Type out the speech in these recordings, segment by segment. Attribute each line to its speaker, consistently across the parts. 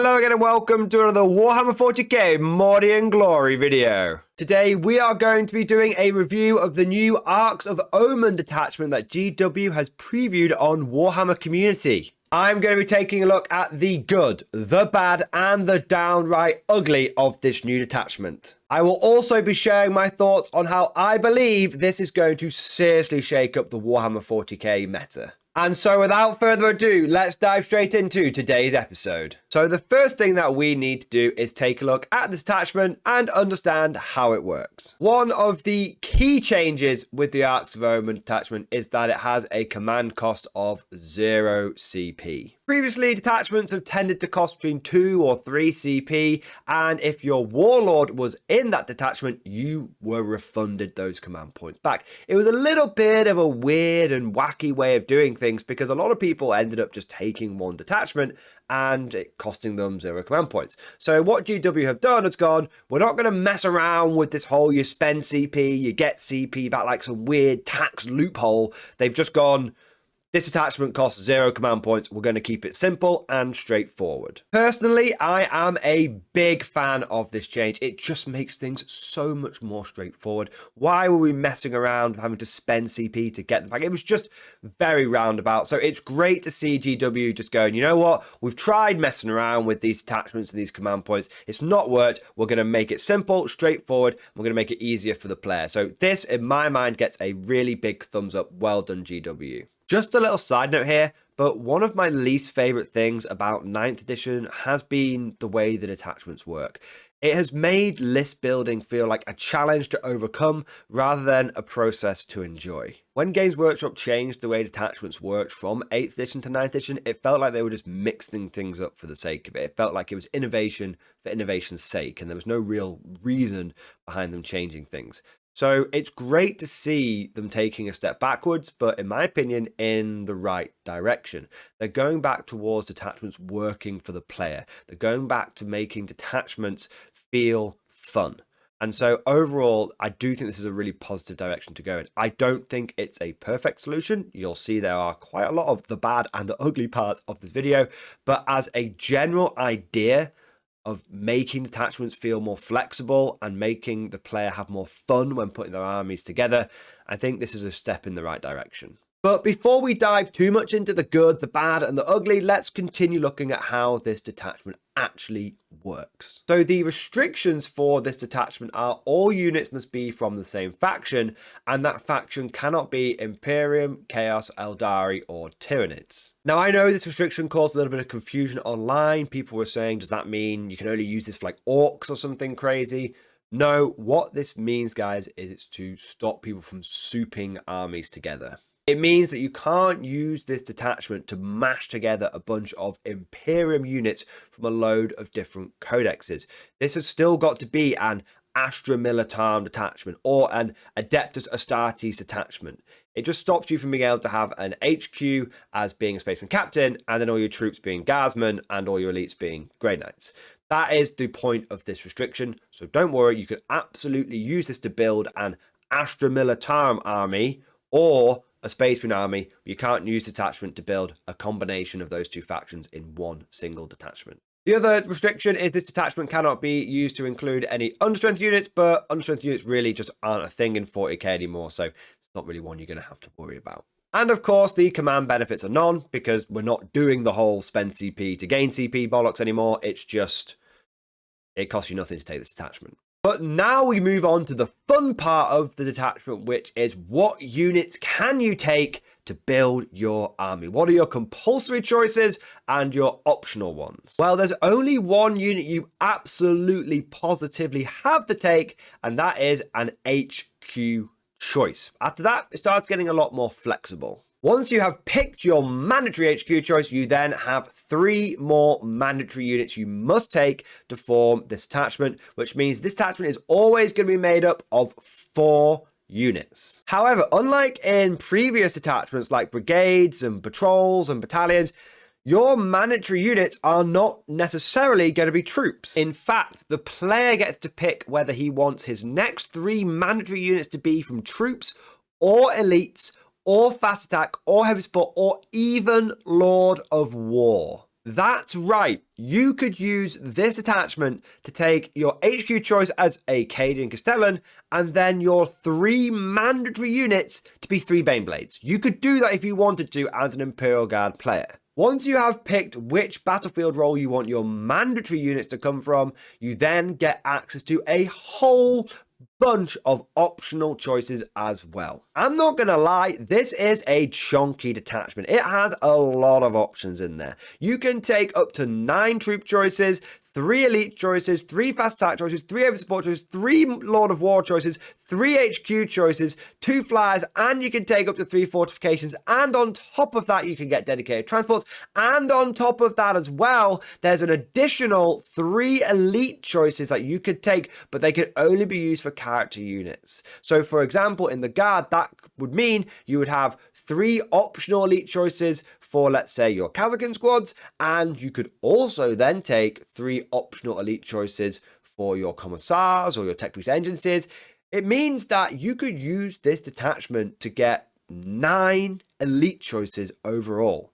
Speaker 1: Hello again and welcome to another Warhammer 40k Morty and Glory video. Today we are going to be doing a review of the new Arks of Omen detachment that GW has previewed on Warhammer Community. I'm going to be taking a look at the good, the bad and the downright ugly of this new detachment. I will also be sharing my thoughts on how I believe this is going to seriously shake up the Warhammer 40k meta. And so without further ado, let's dive straight into today's episode. So the first thing that we need to do is take a look at this attachment and understand how it works. One of the key changes with the Arks of Omen attachment is that it has a command cost of 0 CP. Previously, detachments have tended to cost between 2 or 3 CP, and if your warlord was in that detachment, you were refunded those command points back. It was a little bit of a weird and wacky way of doing things because a lot of people ended up just taking one detachment and it costing them 0 command points. So what GW have done is gone, we're not going to mess around with this whole you spend CP, you get CP back like some weird tax loophole. They've just gone, this attachment costs 0 command points. We're going to keep it simple and straightforward. Personally, I am a big fan of this change. It just makes things so much more straightforward. Why were we messing around having to spend CP to get them back? It was just very roundabout. So it's great to see GW just going, you know what? We've tried messing around with these attachments and these command points. It's not worked. We're going to make it simple, straightforward. We're going to make it easier for the player. So this, in my mind, gets a really big thumbs up. Well done, GW. Just a little side note here, but one of my least favorite things about 9th edition has been the way the detachments work. It has made list building feel like a challenge to overcome rather than a process to enjoy. When Games Workshop changed the way detachments worked from 8th edition to 9th edition, it felt like they were just mixing things up for the sake of it. It felt like it was innovation for innovation's sake, and there was no real reason behind them changing things. So it's great to see them taking a step backwards, but in my opinion, in the right direction. They're going back towards detachments working for the player. They're going back to making detachments feel fun. And so overall, I do think this is a really positive direction to go in. I don't think it's a perfect solution. You'll see there are quite a lot of the bad and the ugly parts of this video, but as a general idea of making detachments feel more flexible and making the player have more fun when putting their armies together, I think this is a step in the right direction. But before we dive too much into the good, the bad, and the ugly, let's continue looking at how this detachment actually works. So the restrictions for this detachment are all units must be from the same faction, and that faction cannot be Imperium, Chaos, Eldari, or Tyranids. Now, I know this restriction caused a little bit of confusion online. People were saying, does that mean you can only use this for like orcs or something crazy? No, what this means, guys, is it's to stop people from souping armies together. It means that you can't use this detachment to mash together a bunch of Imperium units from a load of different codexes. This has still got to be an Astra Militarum detachment or an Adeptus Astartes detachment. It just stops you from being able to have an HQ as being a Spaceman Captain and then all your troops being Guardsmen and all your elites being Grey Knights. That is the point of this restriction. So don't worry, you can absolutely use this to build an Astra Militarum army or a Spaceman army, but you can't use detachment to build a combination of those two factions in one single detachment. The other restriction is this detachment cannot be used to include any understrength units, but understrength units really just aren't a thing in 40k anymore, so it's not really one you're going to have to worry about. And of course, the command benefits are none, because we're not doing the whole spend CP to gain CP bollocks anymore. It's just, it costs you nothing to take this detachment. But now we move on to the fun part of the detachment, which is what units can you take to build your army? What are your compulsory choices and your optional ones? Well, there's only one unit you absolutely positively have to take, and that is an HQ choice. After that, it starts getting a lot more flexible. Once you have picked your mandatory HQ choice, you then have 3 more mandatory units you must take to form this attachment, which means this attachment is always going to be made up of 4 units. However, unlike in previous attachments like brigades and patrols and battalions, your mandatory units are not necessarily going to be troops. In fact, the player gets to pick whether he wants his next 3 mandatory units to be from troops or elites or fast attack or heavy support or even Lord of War. That's right. You could use this attachment to take your HQ choice as a Cadian Castellan and then your 3 mandatory units to be 3 Baneblades. You could do that if you wanted to as an Imperial Guard player. Once you have picked which battlefield role you want your mandatory units to come from, you then get access to a whole bunch of optional choices as well. I'm not gonna lie, this is a chunky detachment. It has a lot of options in there. You can take up to 9 troop choices, 3 elite choices, 3 fast attack choices, 3 over support choices, 3 Lord of War choices, 3 HQ choices, 2 flyers, and you can take up to 3 fortifications. And on top of that, you can get dedicated transports. And on top of that as well, there's an additional 3 elite choices that you could take, but they can only be used for character units. So for example, in the Guard, that would mean you would have 3 optional elite choices for, let's say, your Kazakin squads, and you could also then take 3 optional elite choices for your commissars or your tech boost agencies. It means that you could use this detachment to get 9 elite choices overall,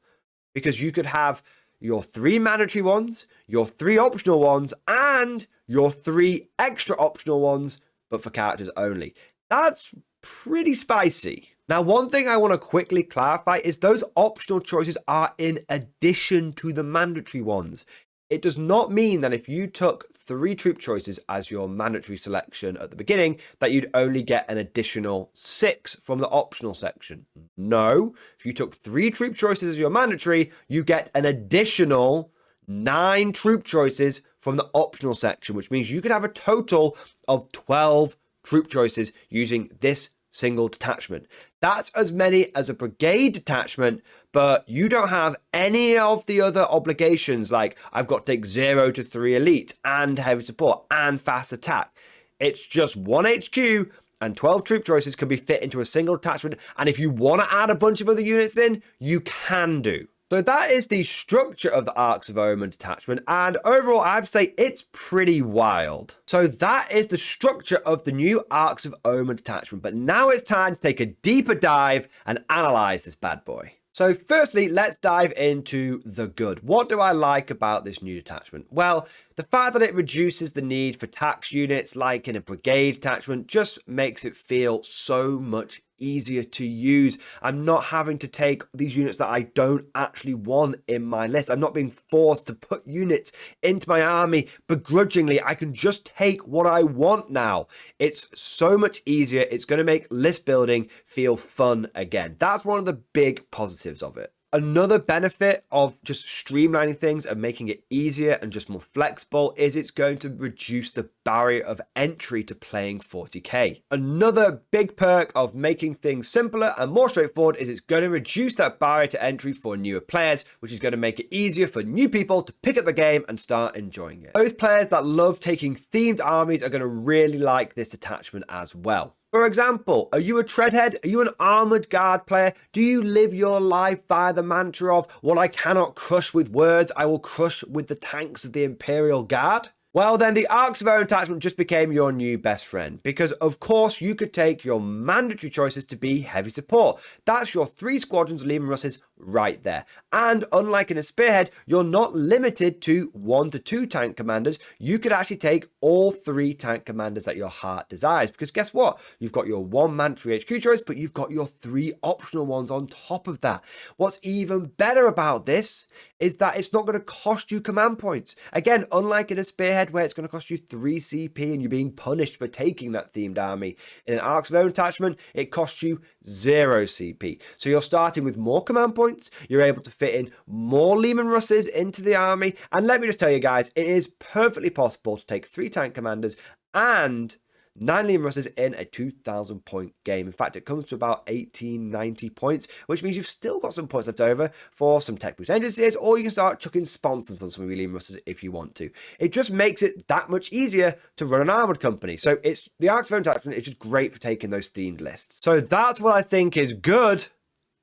Speaker 1: because you could have your 3 mandatory ones, your 3 optional ones, and your 3 extra optional ones, but for characters only. That's pretty spicy. Now, one thing I want to quickly clarify is those optional choices are in addition to the mandatory ones. It does not mean that if you took 3 troop choices as your mandatory selection at the beginning, that you'd only get an additional 6 from the optional section. No, if you took 3 troop choices as your mandatory, you get an additional 9 troop choices from the optional section, which means you could have a total of 12 troop choices using this single detachment. That's as many as a brigade detachment, but you don't have any of the other obligations, like I've got to take 0 to 3 elite and heavy support and fast attack. It's just 1 HQ and 12 troop choices can be fit into a single detachment, and if you want to add a bunch of other units in, you can do. So that is the structure of the Arks of Omen detachment, and overall I have to say it's pretty wild. So that is the structure of the new Arks of Omen detachment, but now it's time to take a deeper dive and analyze this bad boy. So firstly, let's dive into the good. What do I like about this new detachment? Well, the fact that it reduces the need for tax units like in a brigade detachment just makes it feel so much easier to use. I'm not having to take these units that I don't actually want in my list. I'm not being forced to put units into my army begrudgingly. I can just take what I want now. It's so much easier. It's going to make list building feel fun again. That's one of the big positives of it. Another benefit of just streamlining things and making it easier and just more flexible is it's going to reduce the barrier of entry to playing 40k. Another big perk of making things simpler and more straightforward is it's going to reduce that barrier to entry for newer players, which is going to make it easier for new people to pick up the game and start enjoying it. Those players that love taking themed armies are going to really like this attachment as well. For example, are you a Treadhead? Are you an Armoured Guard player? Do you live your life via the mantra of, what I cannot crush with words, I will crush with the tanks of the Imperial Guard? Well, then the Arks of Omen attachment just became your new best friend, because of course you could take your mandatory choices to be heavy support. That's your 3 squadrons of Leman Russes right there. And unlike in a Spearhead, you're not limited to 1 to 2 tank commanders. You could actually take all 3 tank commanders that your heart desires, because guess what? You've got your 1 mandatory HQ choice, but you've got your 3 optional ones on top of that. What's even better about this is that it's not going to cost you command points. Again, unlike in a Spearhead where it's going to cost you 3 CP and you're being punished for taking that themed army, in an Arks of Omen attachment, it costs you 0 CP. So you're starting with more command points, you're able to fit in more Leman Russes into the army, and let me just tell you guys, it is perfectly possible to take 3 tank commanders and 9 Leman Russes in a 2,000 point game. In fact, it comes to about 1890 points, which means you've still got some points left over for some tech boost agencies, or you can start chucking sponsors on some of your Leman Russes if you want to. It just makes it that much easier to run an armored company. So it's the Arks of Omen attachment is just great for taking those themed lists. So that's what I think is good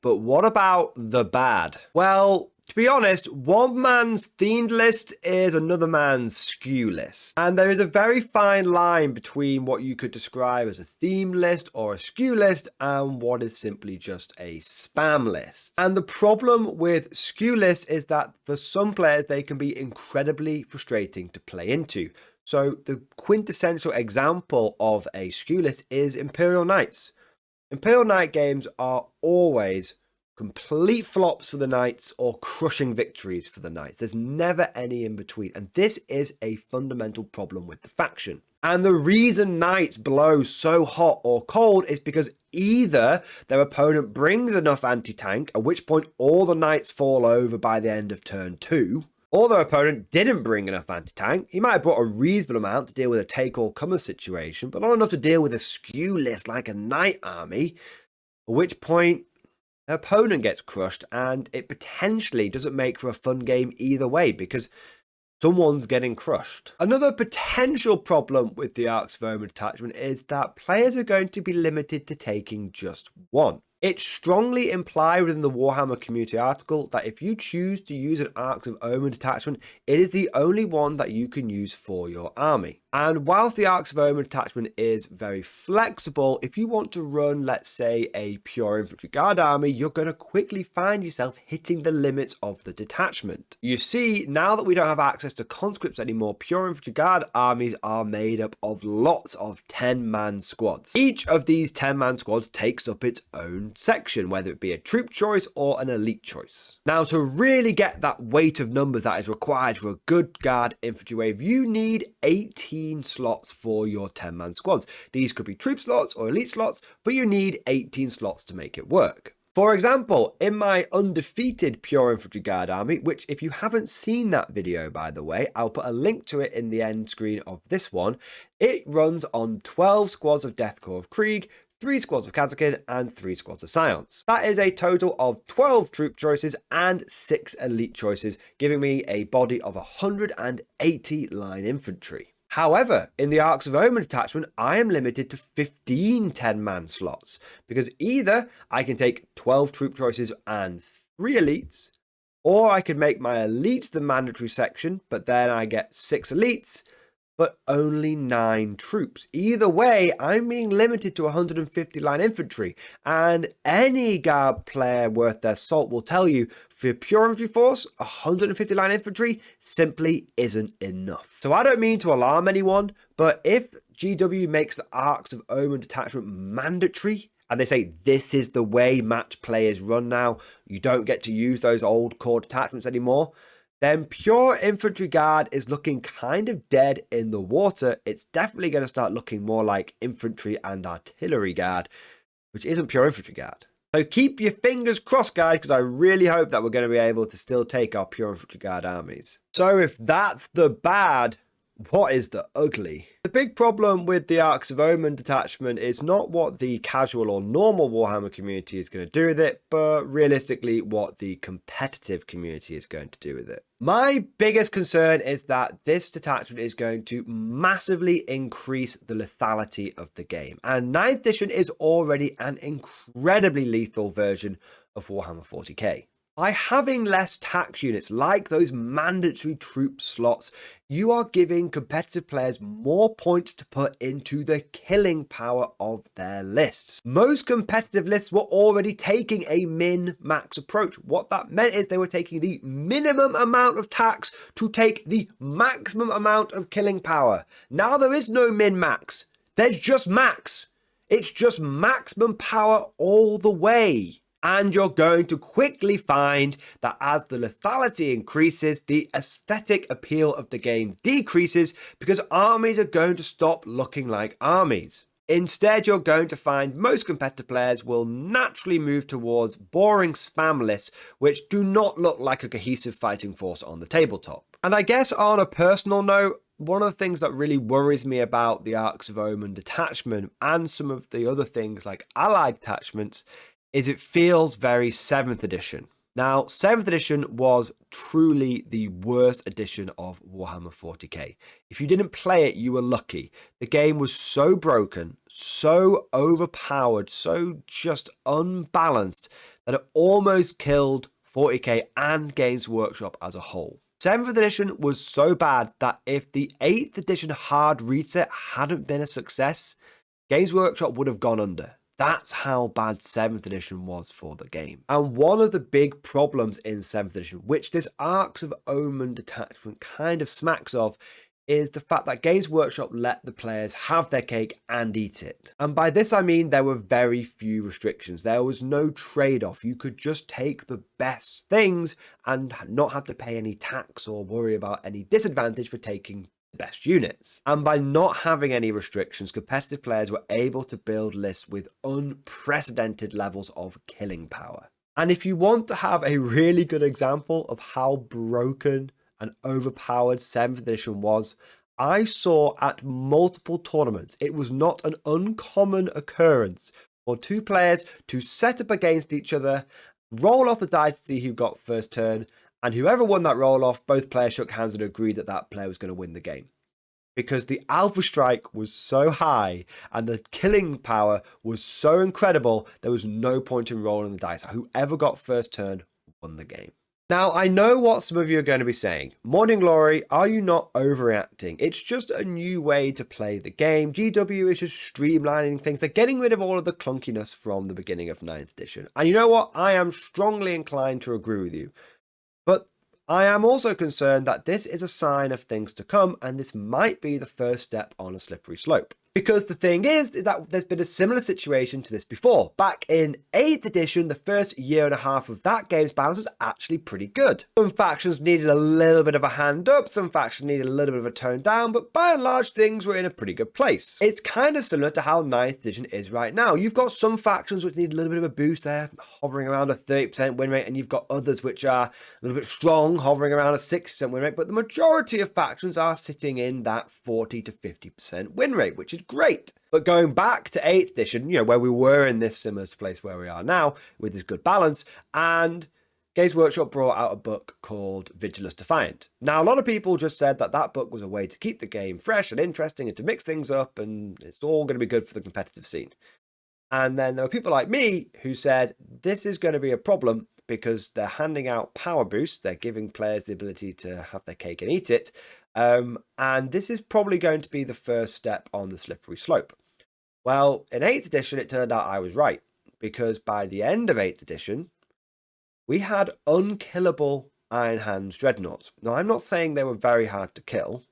Speaker 1: But what about the bad? Well, to be honest, one man's themed list is another man's skew list. And there is a very fine line between what you could describe as a theme list or a skew list and what is simply just a spam list. And the problem with skew lists is that for some players, they can be incredibly frustrating to play into. So the quintessential example of a skew list is Imperial Knights. Imperial Knight games are always complete flops for the Knights or crushing victories for the Knights. There's never any in between. And this is a fundamental problem with the faction. And the reason Knights blow so hot or cold is because either their opponent brings enough anti-tank, at which point all the Knights fall over by the end of turn 2, or their opponent didn't bring enough anti-tank. He might have brought a reasonable amount to deal with a take-all-comer situation, but not enough to deal with a skew list like a Knight army, at which point the opponent gets crushed, and it potentially doesn't make for a fun game either way because someone's getting crushed. Another potential problem with the Arks of Omen detachment is that players are going to be limited to taking just one. It's strongly implied within the Warhammer community article that if you choose to use an Arks of Omen detachment, it is the only one that you can use for your army. And whilst the Arks of Omen detachment is very flexible, if you want to run, let's say, a pure infantry guard army, you're going to quickly find yourself hitting the limits of the detachment. You see, now that we don't have access to conscripts anymore, pure infantry guard armies are made up of lots of 10-man squads. Each of these 10-man squads takes up its own section, whether it be a troop choice or an elite choice. Now, to really get that weight of numbers that is required for a good guard infantry wave, you need 18 slots for your 10-man squads. These could be troop slots or elite slots, but you need 18 slots to make it work. For example, in my undefeated pure infantry guard army, which if you haven't seen that video, by the way, I'll put a link to it in the end screen of this one. It runs on 12 squads of Death Corps of Krieg, 3 squads of Kazakin, and 3 squads of Scions. That is a total of 12 troop choices and 6 elite choices, giving me a body of 180 line infantry. However, in the Arks of Omen detachment, I am limited to 15 10-man slots, because either I can take 12 troop choices and 3 elites, or I could make my elites the mandatory section, but then I get 6 elites, but only 9 troops. Either way, I'm being limited to 150 line infantry, and any guard player worth their salt will tell you for pure infantry force, 150 line infantry simply isn't enough. So I don't mean to alarm anyone, but if GW makes the Arks of Omen detachment mandatory, and they say this is the way match players run now, you don't get to use those old core detachments anymore, then pure infantry guard is looking kind of dead in the water. It's definitely going to start looking more like infantry and artillery guard, which isn't pure infantry guard. So keep your fingers crossed, guys, because I really hope that we're going to be able to still take our pure infantry guard armies. So if that's the bad, what is the ugly? The big problem with the Arks of Omen detachment is not what the casual or normal Warhammer community is going to do with it, but realistically what the competitive community is going to do with it. My biggest concern is that this detachment is going to massively increase the lethality of the game. And 9th edition is already an incredibly lethal version of Warhammer 40k. By having less tax units like those mandatory troop slots, you are giving competitive players more points to put into the killing power of their lists. Most competitive lists were already taking a min-max approach. What that meant is they were taking the minimum amount of tax to take the maximum amount of killing power. Now there is no min-max. There's just max. It's just maximum power all the way. And you're going to quickly find that as the lethality increases, the aesthetic appeal of the game decreases because armies are going to stop looking like armies. Instead, you're going to find most competitive players will naturally move towards boring spam lists, which do not look like a cohesive fighting force on the tabletop. And I guess on a personal note, one of the things that really worries me about the Arks of Omen detachment and some of the other things like allied detachments is it feels very 7th edition. Now, 7th edition was truly the worst edition of Warhammer 40k. If you didn't play it, you were lucky. The game was so broken, so overpowered, so just unbalanced that it almost killed 40k and Games Workshop as a whole. 7th edition was so bad that if the 8th edition hard reset hadn't been a success, Games Workshop would have gone under. That's how bad 7th edition was for the game. And one of the big problems in 7th edition, which this Arks of Omen detachment kind of smacks of, is the fact that Games Workshop let the players have their cake and eat it. And by this I mean there were very few restrictions. There was no trade-off. You could just take the best things and not have to pay any tax or worry about any disadvantage for taking the best units. And by not having any restrictions, competitive players were able to build lists with unprecedented levels of killing power. And if you want to have a really good example of how broken and overpowered 7th edition was, I saw at multiple tournaments it was not an uncommon occurrence for two players to set up against each other, roll off the die to see who got first turn, and whoever won that roll off, both players shook hands and agreed that that player was going to win the game. Because the alpha strike was so high and the killing power was so incredible, there was no point in rolling the dice. Whoever got first turn won the game. Now, I know what some of you are going to be saying. Morning Glory, are you not overreacting? It's just a new way to play the game. GW is just streamlining things. They're getting rid of all of the clunkiness from the beginning of 9th edition. And you know what? I am strongly inclined to agree with you. But I am also concerned that this is a sign of things to come, and this might be the first step on a slippery slope. Because the thing is that there's been a similar situation to this before. Back in 8th edition, the first year and a half of that game's balance was actually pretty good. Some factions needed a little bit of a hand up, some factions needed a little bit of a tone down, but by and large, things were in a pretty good place. It's kind of similar to how 9th edition is right now. You've got some factions which need a little bit of a boost there, hovering around a 30% win rate, and you've got others which are a little bit strong, hovering around a 60% win rate, but the majority of factions are sitting in that 40 to 50% win rate, which is great. But going back to 8th edition, where we were in this similar place where we are now, with this good balance, and Games Workshop brought out a book called Vigilus Defiant. Now, a lot of people just said that that book was a way to keep the game fresh and interesting and to mix things up, and it's all going to be good for the competitive scene. And then there were people like me who said, this is going to be a problem because they're handing out power boosts, they're giving players the ability to have their cake and eat it, and this is probably going to be the first step on the slippery slope. Well, in 8th edition, it turned out I was right, because by the end of 8th edition, we had unkillable Iron Hands Dreadnoughts. Now, I'm not saying they were very hard to kill.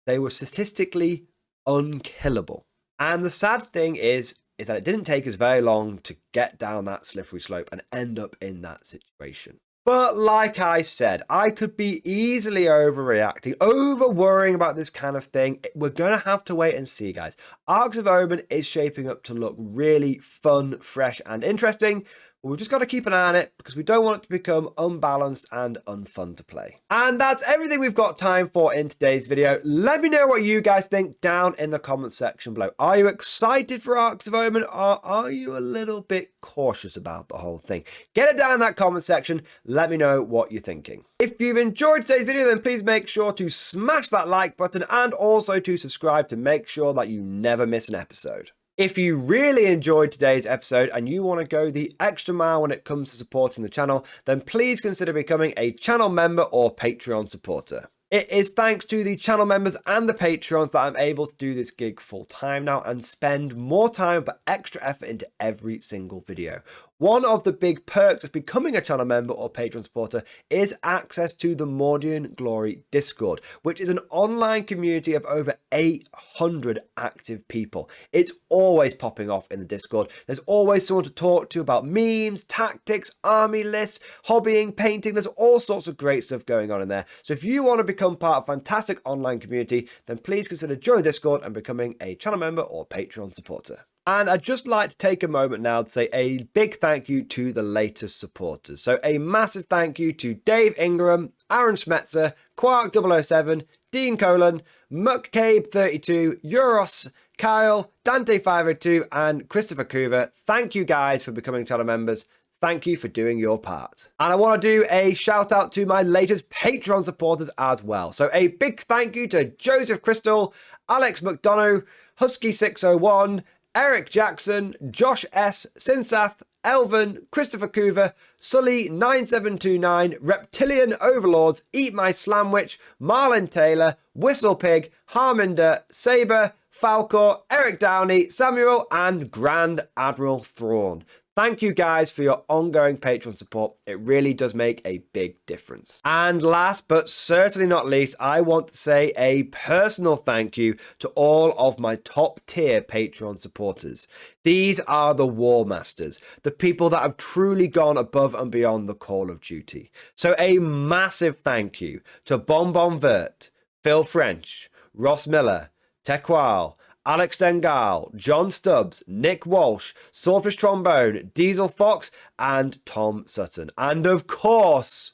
Speaker 1: They were statistically unkillable. And the sad thing is that it didn't take us very long to get down that slippery slope and end up in that situation. But like I said, I could be easily overreacting, over worrying about this kind of thing. We're going to have to wait and see, guys. Arks of Omen is shaping up to look really fun, fresh, and interesting. But we've just got to keep an eye on it because we don't want it to become unbalanced and unfun to play. And that's everything we've got time for in today's video. Let me know what you guys think down in the comment section below. Are you excited for Arks of Omen, or are you a little bit cautious about the whole thing? Get it down in that comment section. Let me know what you're thinking. If you've enjoyed today's video, then please make sure to smash that like button and also to subscribe to make sure that you never miss an episode. If you really enjoyed today's episode and you want to go the extra mile when it comes to supporting the channel, then please consider becoming a channel member or Patreon supporter. It is thanks to the channel members and the Patreons that I'm able to do this gig full time now and spend more time but extra effort into every single video. One of the big perks of becoming a channel member or Patreon supporter is access to the Mordian Glory Discord, which is an online community of over 800 active people. It's always popping off in the Discord. There's always someone to talk to about memes, tactics, army lists, hobbying, painting. There's all sorts of great stuff going on in there. So if you want to become part of a fantastic online community, then please consider joining Discord and becoming a channel member or Patreon supporter. And I'd just like to take a moment now to say a big thank you to the latest supporters. So a massive thank you to Dave Ingram, Aaron Schmetzer, Quark007, Dean Colon, MuckCabe32, Euros, Kyle, Dante502, and Christopher Coover. Thank you guys for becoming channel members. Thank you for doing your part. And I want to do a shout out to my latest Patreon supporters as well. So a big thank you to Joseph Crystal, Alex McDonough, Husky601, Eric Jackson, Josh S, Sinsath, Elvin, Christopher Coover, Sully9729, Reptilian Overlords, Eat My Slamwich, Marlon Taylor, Whistlepig, Harminder, Saber, Falcor, Eric Downey, Samuel, and Grand Admiral Thrawn. Thank you guys for your ongoing Patreon support. It really does make a big difference. And last but certainly not least, I want to say a personal thank you to all of my top tier Patreon supporters. These are the War Masters, the people that have truly gone above and beyond the call of duty. So a massive thank you to Bonbon Vert, Phil French, Ross Miller, Tequal, Alex Dengal, John Stubbs, Nick Walsh, Swordfish Trombone, Diesel Fox, and Tom Sutton. And of course,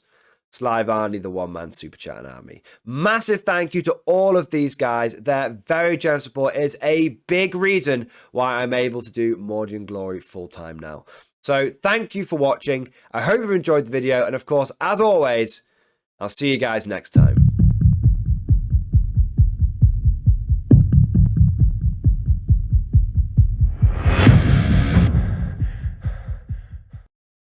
Speaker 1: Sly Varney, the one-man super chatting army. Massive thank you to all of these guys. Their very generous support is a big reason why I'm able to do Mordy and Glory full-time now. So thank you for watching. I hope you've enjoyed the video. And of course, as always, I'll see you guys next time.